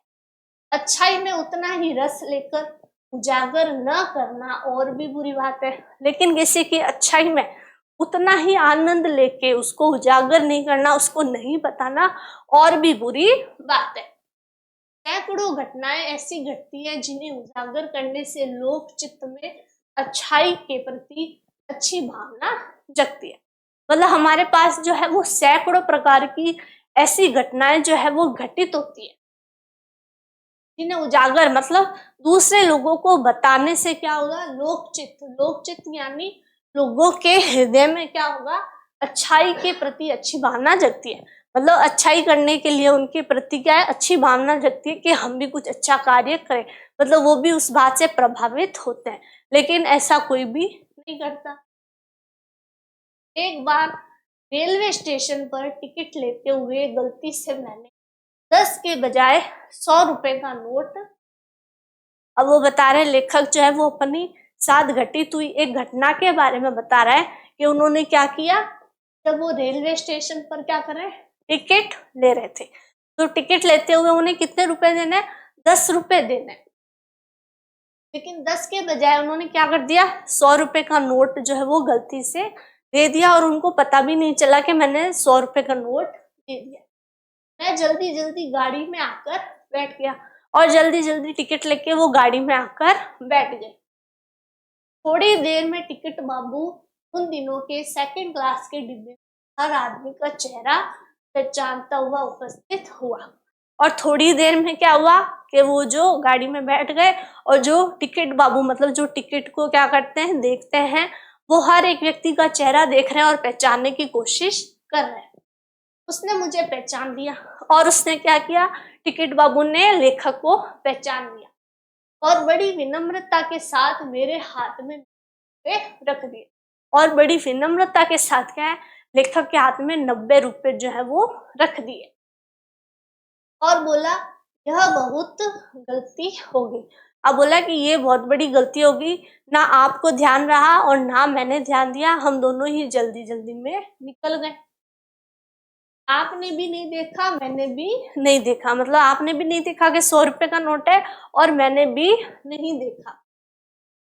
अच्छाई में उतना ही रस लेकर उजागर न करना और भी बुरी बात है। लेकिन किसी की अच्छाई में उतना ही आनंद लेके उसको उजागर नहीं करना, उसको नहीं बताना, और भी बुरी बात है। सैकड़ों घटनाएं ऐसी घटती हैं जिन्हें उजागर करने से लोक चित्त में अच्छाई के प्रति अच्छी भावना जगती है। मतलब हमारे पास जो है वो सैकड़ों प्रकार की ऐसी घटनाएं जो है वो घटित होती है, जिन्हें उजागर, मतलब दूसरे लोगों को बताने से क्या होगा, लोकचित्त, लोकचित्त यानी लोगों के हृदय में क्या होगा, अच्छाई के प्रति अच्छी भावना जगती है। मतलब अच्छाई करने के लिए उनके प्रति क्या है, अच्छी भावना जगती है कि हम भी कुछ अच्छा कार्य करें, मतलब वो भी उस बात से प्रभावित होते हैं। लेकिन ऐसा कोई भी नहीं करता। एक बार रेलवे स्टेशन पर टिकट लेते हुए गलती से मैंने 10 के बजाय 100 रुपए का नोट। अब वो बता रहे लेखक जो है वो अपनी साथ घटित हुई एक घटना के बारे में बता रहा है कि उन्होंने क्या किया, जब वो रेलवे स्टेशन पर क्या कर रहे हैं, टिकट ले रहे थे, तो टिकट लेते हुए उन्हें कितने रुपए देने, 10 रुपए देने, लेकिन 10 के बजाय उन्होंने क्या कर दिया, 100 रुपए का नोट जो है वो गलती से दे दिया और उनको पता भी नहीं चला कि मैंने 100 रुपए का नोट दे दिया। मैं जल्दी जल्दी गाड़ी में आकर बैठ गया और जल्दी जल्दी टिकट लेके वो गाड़ी में आकर बैठ गए। थोड़ी देर में टिकट बाबू उन दिनों के सेकंड क्लास के डिब्बे में हर आदमी का चेहरा पहचानता हुआ उपस्थित हुआ। और थोड़ी देर में क्या हुआ कि वो जो गाड़ी में बैठ गए और जो टिकट बाबू मतलब जो टिकट को क्या करते हैं, देखते हैं, वो हर एक व्यक्ति का चेहरा देख रहे हैं और पहचानने की कोशिश कर रहे हैं। उसने मुझे पहचान लिया और उसने क्या किया, टिकट बाबू ने लेखक को पहचान लिया और बड़ी विनम्रता के साथ मेरे हाथ में रख दिए और बड़ी विनम्रता के साथ क्या है, लेखक के हाथ में 90 रुपए जो है वो रख दिए और बोला यह बहुत गलती हो गई। अब बोला कि ये बहुत बड़ी गलती होगी, ना आपको ध्यान रहा और ना मैंने ध्यान दिया, हम दोनों ही जल्दी जल्दी में निकल गए। आपने भी नहीं देखा, मैंने भी नहीं देखा, मतलब आपने भी नहीं देखा कि 100 रुपए का नोट है और मैंने भी नहीं देखा।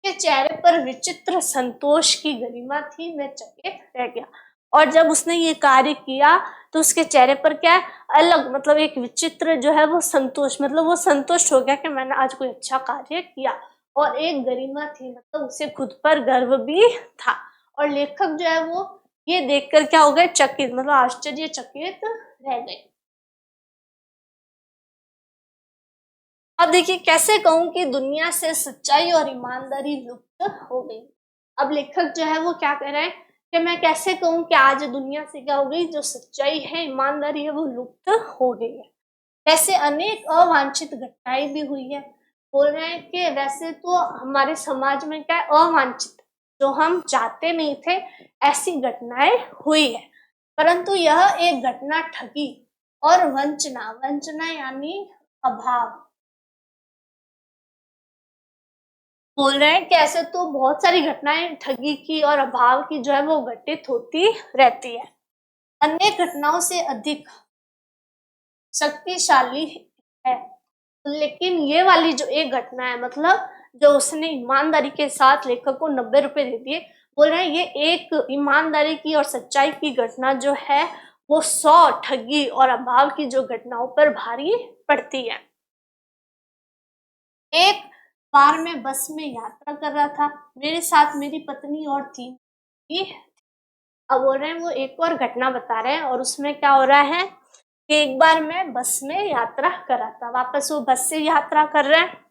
के चेहरे पर विचित्र संतोष की गरिमा थी, मैं चकित रह गया। और जब उसने ये कार्य किया तो उसके चेहरे पर क्या है, अलग मतलब एक विचित्र जो है वो संतोष, मतलब वो संतुष्ट हो गया कि मैंने आज कोई अच्छा कार्य किया। और एक गरिमा थी, मतलब उसे खुद पर गर्व भी था। और लेखक जो है वो ये देखकर क्या हो गए, चकित, मतलब आश्चर्यचकित रह गए। अब देखिए कैसे कहूं कि दुनिया से सच्चाई और ईमानदारी लुप्त हो गई। अब लेखक जो है वो क्या कह रहे हैं कि मैं कैसे कहूं कि आज दुनिया से क्या हो गई, जो सच्चाई है, ईमानदारी है, वो लुप्त हो गई है। ऐसे अनेक अवांछित घटनाएं भी हुई है। बोल रहे हैं कि वैसे तो हमारे समाज में क्या है, अवांछित, जो हम चाहते नहीं थे, ऐसी घटनाएं हुई है। परंतु यह एक घटना ठगी और वंचना, वंचना यानी अभाव, बोल रहे हैं कि ऐसे तो बहुत सारी घटनाएं ठगी की और अभाव की जो है वो घटित होती रहती है। अन्य घटनाओं से अधिक शक्तिशाली है, लेकिन ये वाली जो एक घटना है, मतलब जो उसने ईमानदारी के साथ लेखक को 90 रुपए दे दिए, बोल रहे हैं ये एक ईमानदारी की और सच्चाई की घटना जो है वो 100 ठगी और अभाव की जो घटनाओं पर भारी पड़ती है। एक बार मैं बस में यात्रा कर रहा था, मेरे साथ मेरी पत्नी और 3 भी। अब बोल रहे हैं वो एक और घटना बता रहे हैं और उसमें क्या हो रहा है कि एक बार मैं बस में यात्रा कर रहा था, वापस वो बस से यात्रा कर रहे हैं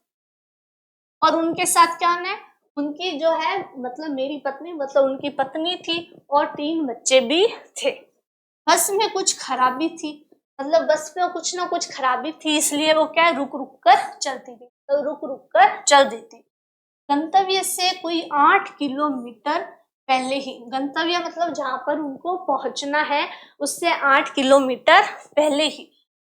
और उनके साथ क्या है, उनकी जो है मतलब मेरी पत्नी, मतलब उनकी पत्नी थी और 3 बच्चे भी थे। बस में कुछ खराबी थी, मतलब बस में कुछ ना कुछ खराबी थी, इसलिए वो क्या रुक रुक कर चलती थी, तो रुक रुक कर चल देती। गंतव्य से कोई 8 किलोमीटर पहले ही, गंतव्य मतलब जहां पर उनको पहुंचना है उससे 8 किलोमीटर पहले ही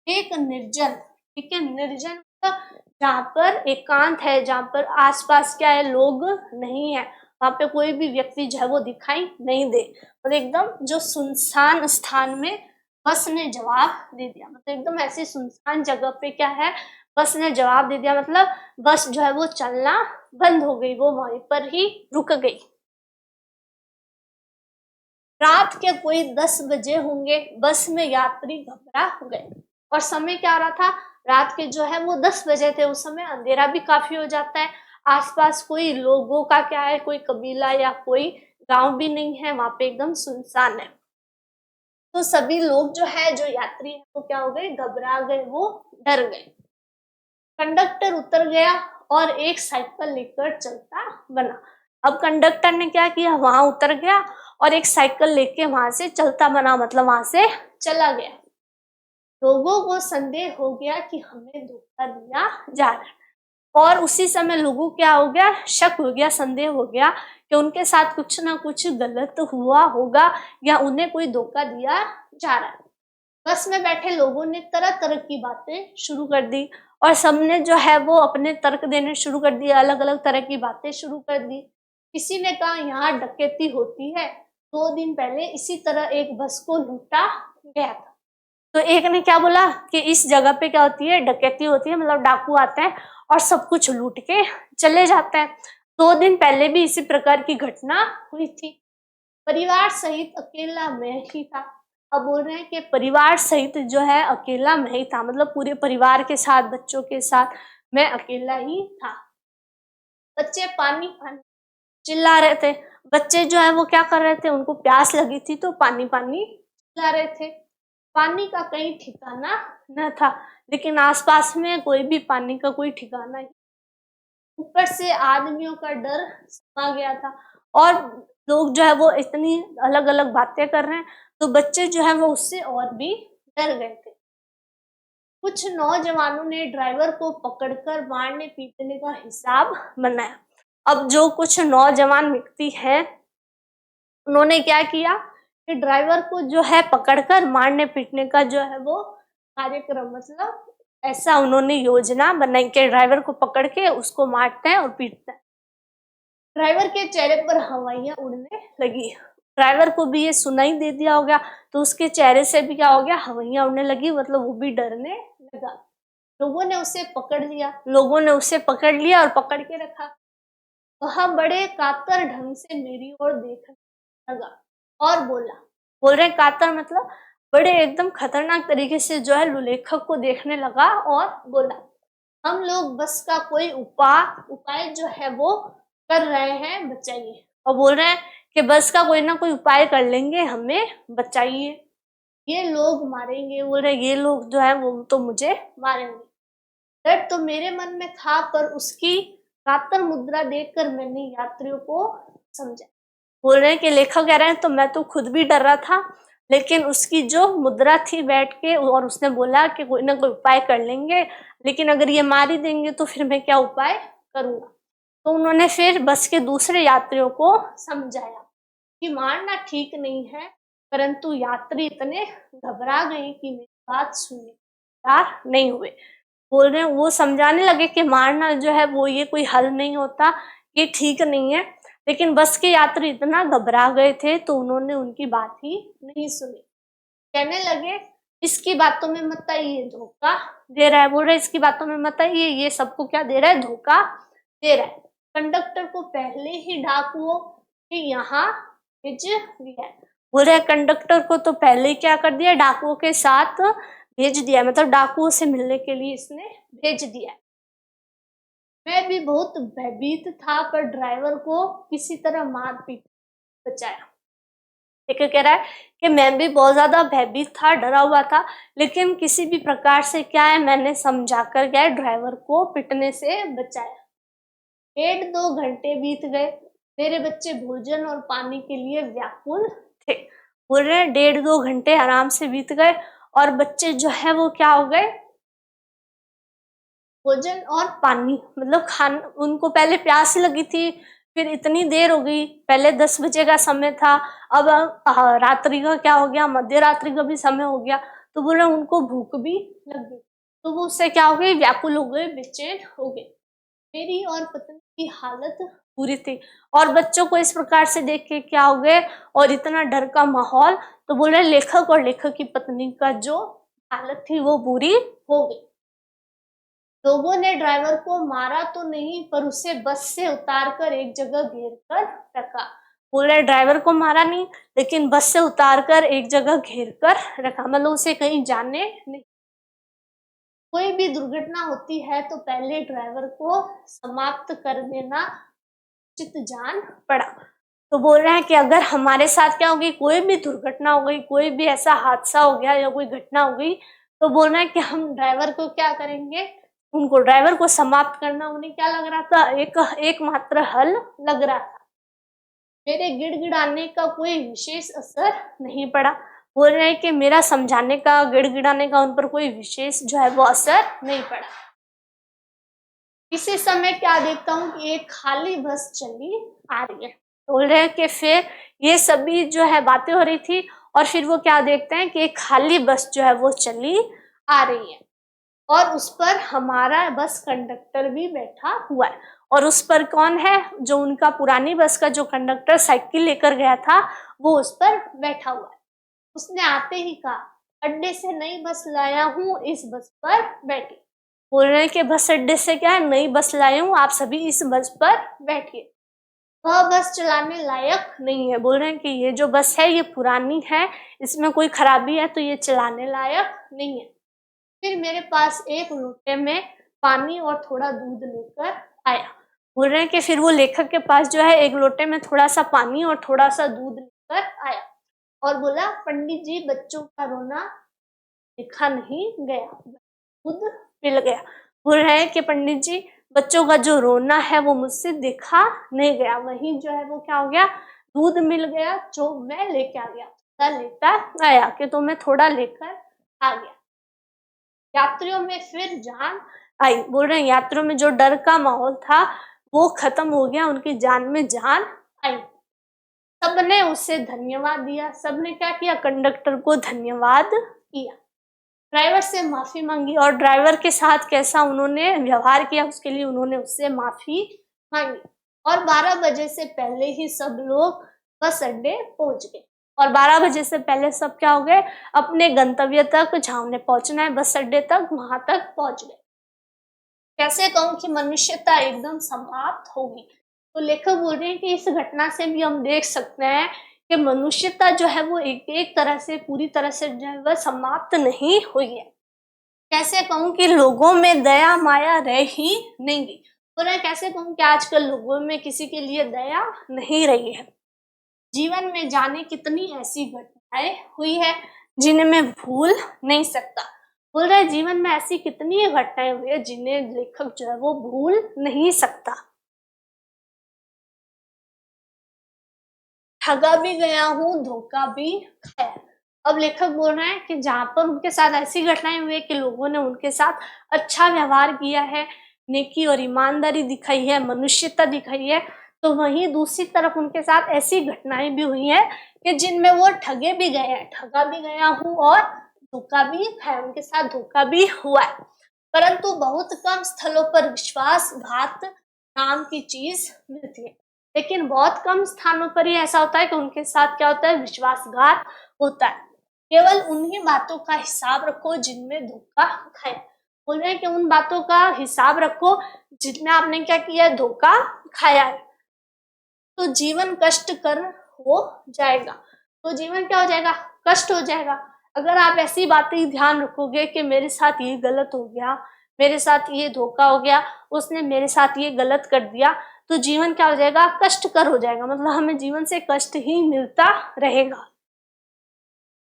एक निर्जन, ठीक है, निर्जन मतलब जहाँ पर एकांत है, जहाँ पर आसपास क्या है, लोग नहीं है, वहां पे कोई भी व्यक्ति जो है वो दिखाई नहीं दे, और एकदम जो सुनसान स्थान में बस ने जवाब दे दिया, मतलब एकदम ऐसी सुनसान जगह पे क्या है, बस ने जवाब दे दिया, मतलब बस जो है वो चलना बंद हो गई, वो वहीं पर ही रुक गई। रात के कोई 10 बजे होंगे, बस में यात्री घबरा गए और समय क्या आ रहा था, रात के जो है वो 10 बजे थे, उस समय अंधेरा भी काफी हो जाता है, आसपास कोई लोगों का क्या है, कोई कबीला या कोई गांव भी नहीं है, वहां पे एकदम सुनसान है। तो सभी लोग जो है, जो यात्री है वो क्या हो गए, घबरा गए, वो डर गए। कंडक्टर उतर गया और एक साइकिल लेकर चलता बना। अब कंडक्टर ने क्या किया, वहां उतर गया और एक साइकिल लेके वहां से चलता बना, मतलब वहां से चला गया। लोगों को संदेह हो गया कि हमें धोखा दिया जा रहा है और उसी समय लोगों क्या हो गया, शक हो गया, संदेह हो गया कि उनके साथ कुछ ना कुछ गलत हुआ होगा या उन्हें कोई धोखा दिया जा रहा है। बस में बैठे लोगों ने तरह तरह की बातें शुरू कर दी और सबने जो है वो अपने तर्क देने शुरू कर दिए, अलग अलग तरह की बातें शुरू कर दी। किसी ने कहा यहाँ डकैती होती है, 2 दिन पहले इसी तरह एक बस को लूटा गया था। तो एक ने क्या बोला कि इस जगह पे क्या होती है, डकैती होती है, मतलब डाकू आते हैं और सब कुछ लूट के चले जाते हैं। 2 दिन पहले भी इसी प्रकार की घटना हुई थी। परिवार सहित अकेला मैं ही था। अब बोल रहे हैं कि परिवार सहित जो है अकेला मैं ही था, मतलब पूरे परिवार के साथ, बच्चों के साथ मैं अकेला ही था। बच्चे पानी पानी चिल्ला रहे थे। बच्चे जो है वो क्या कर रहे थे, उनको प्यास लगी थी तो पानी पानी चिल्ला रहे थे। पानी का कहीं ठिकाना न था, लेकिन आसपास में कोई भी पानी का कोई ठिकाना नहीं। ऊपर से आदमियों का डर समा गया था और लोग जो है वो इतनी अलग अलग बातें कर रहे हैं, तो बच्चे जो है वो उससे और भी डर गए थे। कुछ नौजवानों ने ड्राइवर को पकड़कर मारने पीटने का हिसाब बनाया। अब जो कुछ नौजवान व्यक्ति हैं, उन्होंने क्या किया कि ड्राइवर को जो है पकड़कर मारने पीटने का जो है वो कार्यक्रम, मतलब ऐसा उन्होंने योजना बनाई कि ड्राइवर को पकड़ के उसको मारते हैं और पीटते हैं। ड्राइवर के चेहरे पर हवाइयां उड़ने लगी। ड्राइवर को भी ये सुनाई दे दिया हो गया, तो उसके चेहरे से भी क्या हो गया, हवाइयां उड़ने लगी, मतलब वो भी डरने लगा। लोगों ने उसे पकड़ लिया, लोगों ने उसे पकड़ लिया और पकड़ के रखा। वह बड़े कातर ढंग से मेरी ओर देखने लगा और बोल रहे कातर मतलब बड़े एकदम खतरनाक तरीके से जो है लेखक को देखने लगा और बोला, हम लोग बस का कोई उपाय जो है वो कर रहे हैं, बचाइए। और बोल रहे हैं कि बस का कोई ना कोई उपाय कर लेंगे, हमें बचाइए, ये लोग मारेंगे। बोल रहे ये लोग जो है वो तो मुझे मारेंगे। डर तो मेरे मन में था, पर उसकी कातर मुद्रा देखकर मैंने यात्रियों को समझा। बोल रहे हैं कि लेखक कह रहे हैं तो मैं तो खुद भी डर रहा था, लेकिन उसकी जो मुद्रा थी बैठ के, और उसने बोला कि कोई ना कोई उपाय कर लेंगे, लेकिन अगर ये मार ही देंगे तो फिर मैं क्या उपाय करूंगा। तो उन्होंने फिर बस के दूसरे यात्रियों को समझाया कि मारना ठीक नहीं है, परंतु यात्री इतने घबरा गए कि मेरी बात सुनने तैयार नहीं हुए। बोल रहे हैं वो समझाने लगे कि मारना जो है वो ये कोई हल नहीं होता, ये ठीक नहीं है, लेकिन बस के यात्री इतना घबरा गए थे तो उन्होंने उनकी बात ही नहीं सुनी। कहने लगे इसकी बातों में मत आइए, धोखा दे रहा है। बोल रहे इसकी बातों में मत आइए, ये सबको क्या दे रहा है, धोखा दे रहा है। कंडक्टर को पहले ही डाकुओं के यहाँ भेज दिया है। बोल रहे कंडक्टर को तो पहले ही क्या कर दिया, डाकुओं के साथ भेज दिया, मतलब डाकुओं से मिलने के लिए इसने भेज दिया। मैं भी बहुत भयभीत था, पर ड्राइवर को किसी तरह मार पीट बचाया। एक कह रहा है कि मैं भी बहुत ज्यादा भयभीत था, डरा हुआ था, लेकिन किसी भी प्रकार से क्या है मैंने समझा कर क्या है ड्राइवर को पिटने से बचाया। 1.5-2 घंटे बीत गए। मेरे बच्चे भोजन और पानी के लिए व्याकुल थे। बोल रहे हैं 1.5-2 घंटे आराम से बीत गए और बच्चे जो है वो क्या हो गए, भोजन और पानी मतलब खाना, उनको पहले प्यास लगी थी, फिर इतनी देर हो गई, पहले 10 बजे का समय था, अब रात्रि का क्या हो गया, मध्य रात्रि का भी समय हो गया, तो बोले उनको भूख भी लग गई, तो वो उससे क्या हो गई, व्याकुल हो गए, बेचैन हो गए। मेरी और पत्नी की हालत बुरी थी और बच्चों को इस प्रकार से देख के क्या हो गए और इतना डर का माहौल, तो बोल रहे लेखक और लेखक की पत्नी का जो हालत थी वो बुरी हो गई। लोगों ने ड्राइवर को मारा तो नहीं, पर उसे बस से उतारकर एक जगह घेर कर रखा। बोल रहे ड्राइवर को मारा नहीं, लेकिन बस से उतारकर एक जगह घेर कर रखा, मतलब उसे कहीं जाने नहीं। कोई भी दुर्घटना होती है तो पहले ड्राइवर को समाप्त कर देना उचित जान पड़ा। तो बोल रहे हैं कि अगर हमारे साथ क्या होगी, कोई भी दुर्घटना हो गई, कोई भी ऐसा हादसा हो गया या कोई घटना हो गई, तो बोल रहे हैं कि हम ड्राइवर को क्या करेंगे, उनको ड्राइवर को समाप्त करना उन्हें क्या लग रहा था, एकमात्र हल लग रहा था। मेरे गिड़गिड़ाने का कोई विशेष असर नहीं पड़ा। बोल रहे हैं कि मेरा समझाने का, गिड़गिड़ाने का उन पर कोई विशेष जो है वो असर नहीं पड़ा। इसी समय क्या देखता हूँ कि एक खाली बस चली आ रही है। बोल रहे हैं कि फिर ये सभी जो है बातें हो रही थी और फिर वो क्या देखते हैं कि एक खाली बस जो है वो चली आ रही है और उस पर हमारा बस कंडक्टर भी बैठा हुआ है। और उस पर कौन है? जो उनका पुरानी बस का जो कंडक्टर साइकिल लेकर गया था वो उस पर बैठा हुआ है। उसने आते ही कहा, अड्डे से नई बस लाया हूँ, इस बस पर बैठिए। बोल रहे हैं कि बस अड्डे से क्या है, नई बस लाया हूँ, आप सभी इस बस पर बैठिए। वह बस चलाने लायक नहीं है। बोल रहे हैं कि ये जो बस है ये पुरानी है, इसमें कोई खराबी है तो ये चलाने लायक नहीं है। फिर मेरे पास एक लोटे में पानी और थोड़ा दूध लेकर आया। बोल रहे हैं कि फिर वो लेखक के पास जो है एक लोटे में थोड़ा सा पानी और थोड़ा सा दूध लेकर आया और बोला, पंडित जी बच्चों का रोना देखा नहीं गया, दूध मिल गया। बोल रहे हैं कि पंडित जी बच्चों का जो रोना है वो मुझसे देखा नहीं गया, वही जो है वो क्या हो गया, दूध मिल गया जो मैं लेके आ गया, थोड़ा लेकर आया कि तो मैं थोड़ा लेकर आ गया। यात्रियों में फिर जान आई। बोल रहे हैं यात्रियों में जो डर का माहौल था वो खत्म हो गया, उनकी जान में जान आई। सबने उसे धन्यवाद दिया। सबने क्या किया? कंडक्टर को धन्यवाद किया। ड्राइवर से माफी मांगी और ड्राइवर के साथ कैसा उन्होंने व्यवहार किया उसके लिए उन्होंने उससे माफी मांगी। और 12 बजे से पहले ही सब लोग बस अड्डे पहुंच गए। और 12 बजे से पहले सब क्या हो गए? अपने गंतव्य तक, जहां उन्हें पहुंचना है बस अड्डे तक, वहां तक पहुंच गए। कैसे कहूं कि मनुष्यता एकदम समाप्त होगी। तो लेखक बोल रहे हैं कि इस घटना से भी हम देख सकते हैं कि मनुष्यता जो है वो एक तरह से पूरी तरह से जो है वह समाप्त नहीं हुई है। कैसे कहूं कि लोगों में दया माया रह ही नहीं गई। तो मैं कैसे कहूं कि आजकल लोगों में किसी के लिए दया नहीं रही है। जीवन में जाने कितनी ऐसी घटनाएं हुई है जिन्हें मैं भूल नहीं सकता। बोल रहे जीवन में ऐसी कितनी घटनाएं हुई है जिन्हें लेखक जो है वो भूल नहीं सकता। ठगा भी गया हूँ, धोखा भी खाया। अब लेखक बोल रहे हैं कि जहाँ पर उनके साथ ऐसी घटनाएं हुई है कि लोगों ने उनके साथ अच्छा व्यवहार किया है, नेकी और ईमानदारी दिखाई है, मनुष्यता दिखाई है, तो वहीं दूसरी तरफ उनके साथ ऐसी घटनाएं भी हुई हैं कि जिनमें वो ठगे भी गए हैं। ठगा भी गया हूँ और धोखा भी है, उनके साथ धोखा भी हुआ है। परंतु बहुत कम स्थलों पर विश्वासघात नाम की चीज मिलती है। लेकिन बहुत कम स्थानों पर ही ऐसा होता है कि उनके साथ क्या होता है? विश्वासघात होता है। केवल उन्हीं बातों का हिसाब रखो जिनमें धोखा खाया। बोल रहे हैं कि उन बातों का हिसाब रखो जिनमें आपने क्या किया है? धोखा खाया है। तो जीवन कष्ट कर हो जाएगा। तो जीवन क्या हो जाएगा? कष्ट हो जाएगा। अगर आप ऐसी बातें ही ध्यान रखोगे कि मेरे साथ ये गलत हो गया, मेरे साथ ये धोखा हो गया, उसने मेरे साथ ये गलत कर दिया, तो जीवन क्या हो जाएगा? कष्टकर हो जाएगा। मतलब हमें जीवन से कष्ट ही मिलता रहेगा।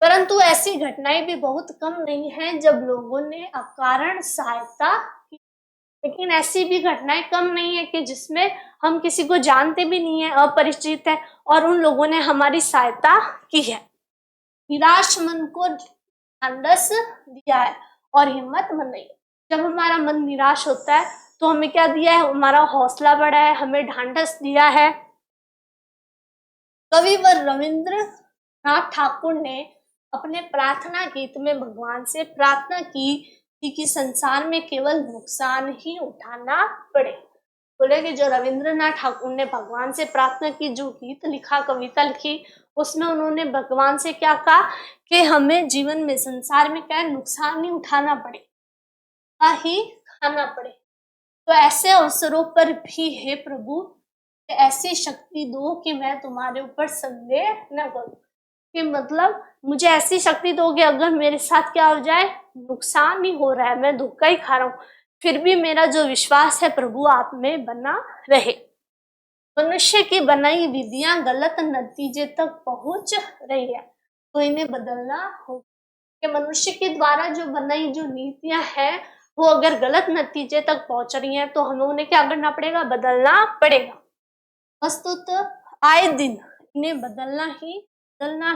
परंतु ऐसी घटनाएं भी बहुत कम नहीं हैं जब लोगों ने अकारण सहायता की। लेकिन ऐसी भी घटनाएं कम नहीं है कि जिसमें हम किसी को जानते भी नहीं है, अपरिचित है, और उन लोगों ने हमारी सहायता की है। निराश मन को ढांढस दिया है और हिम्मत बनाई है। जब हमारा मन निराश होता है तो हमें क्या दिया है? हमारा हौसला बढ़ा है, हमें ढांढस दिया है। कविवर रविंद्रनाथ ठाकुर ने अपने प्रार्थना गीत में भगवान से प्रार्थना की थी कि संसार में केवल नुकसान ही उठाना पड़े। बोले कि जो रविंद्रनाथ ठाकुर ने भगवान से प्रार्थना की, जो गीत लिखा, कविता लिखी, उसमें उन्होंने भगवान से क्या कहा कि हमें जीवन में, संसार में क्या नुकसान नहीं उठाना पड़े, ही खाना पड़े। तो ऐसे अवसरों पर भी हे प्रभु ऐसी शक्ति दो कि मैं तुम्हारे ऊपर संदेह न करूं। कि मतलब मुझे ऐसी शक्ति दो कि अगर मेरे साथ क्या हो जाए, नुकसान ही हो रहा है, मैं धोखा ही खा रहा हूँ, फिर भी मेरा जो विश्वास है प्रभु आप में बना रहे। मनुष्य की बनाई विधियां गलत नतीजे तक पहुंच रही है, तो इन्हें बदलना होगा। कि मनुष्य के द्वारा जो बनाई जो नीतियां हैं वो अगर गलत नतीजे तक पहुंच रही हैं तो हमें उन्हें क्या करना पड़ेगा? बदलना पड़ेगा। वस्तुतः आए दिन इन्हें बदलना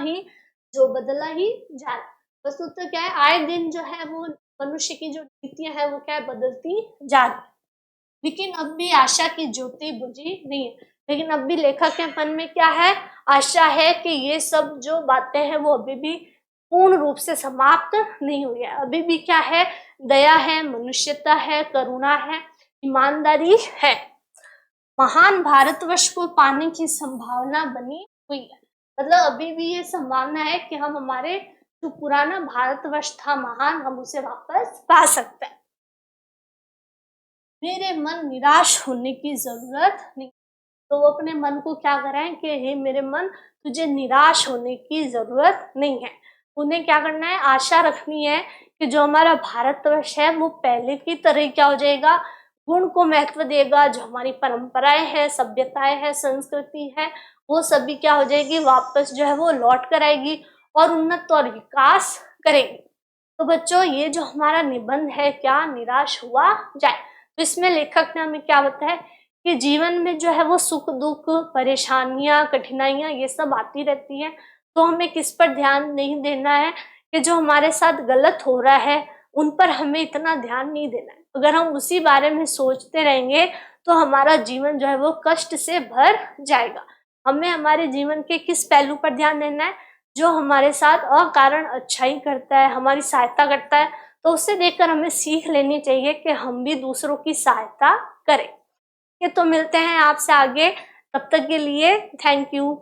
ही जो बदला ही जा रहा है। वस्तुतः क्या है? आए दिन जो है वो मनुष्य की जो नीतियां है वो क्या है? बदलती जा रही है। लेकिन अब भी आशा की ज्योति बुझी नहीं है। लेकिन अब भी लेखक के मन में क्या है? आशा है कि ये सब जो बातें हैं वो अभी भी पूर्ण रूप से समाप्त नहीं हुई है। अभी भी क्या है, दया है, मनुष्यता है, करुणा है, ईमानदारी है। महान भारतवर्ष को पाने की संभावना बनी हुई है। मतलब अभी भी ये संभावना है कि हम हमारे जो पुराना भारतवर्ष था महान, हम उसे वापस पा सकते हैं। मेरे मन निराश होने की जरूरत नहीं। तो वो अपने मन को क्या करें कि हे मेरे मन, तुझे निराश होने की जरूरत नहीं है। उन्हें क्या करना है, आशा रखनी है कि जो हमारा भारतवर्ष है वो पहले की तरह क्या हो जाएगा, गुण को महत्व देगा। जो हमारी परंपराएं हैं, सभ्यताएं हैं, संस्कृति है, वो सभी क्या हो जाएगी, वापस जो है वो लौट कर आएगी और उन्नत और विकास करेगी। तो बच्चों, ये जो हमारा निबंध है क्या निराश हुआ जाए, तो इसमें लेखक ने हमें क्या बताया कि जीवन में जो है वो सुख दुख, परेशानियां, कठिनाइयां ये सब आती रहती हैं। तो हमें किस पर ध्यान नहीं देना है कि जो हमारे साथ गलत हो रहा है उन पर हमें इतना ध्यान नहीं देना है। अगर हम उसी बारे में सोचते रहेंगे तो हमारा जीवन जो है वो कष्ट से भर जाएगा। हमें हमारे जीवन के किस पहलू पर ध्यान देना है, जो हमारे साथ अकारण अच्छाई करता है, हमारी सहायता करता है, तो उससे देखकर हमें सीख लेनी चाहिए कि हम भी दूसरों की सहायता करें। ये तो मिलते हैं आपसे आगे, तब तक के लिए थैंक यू।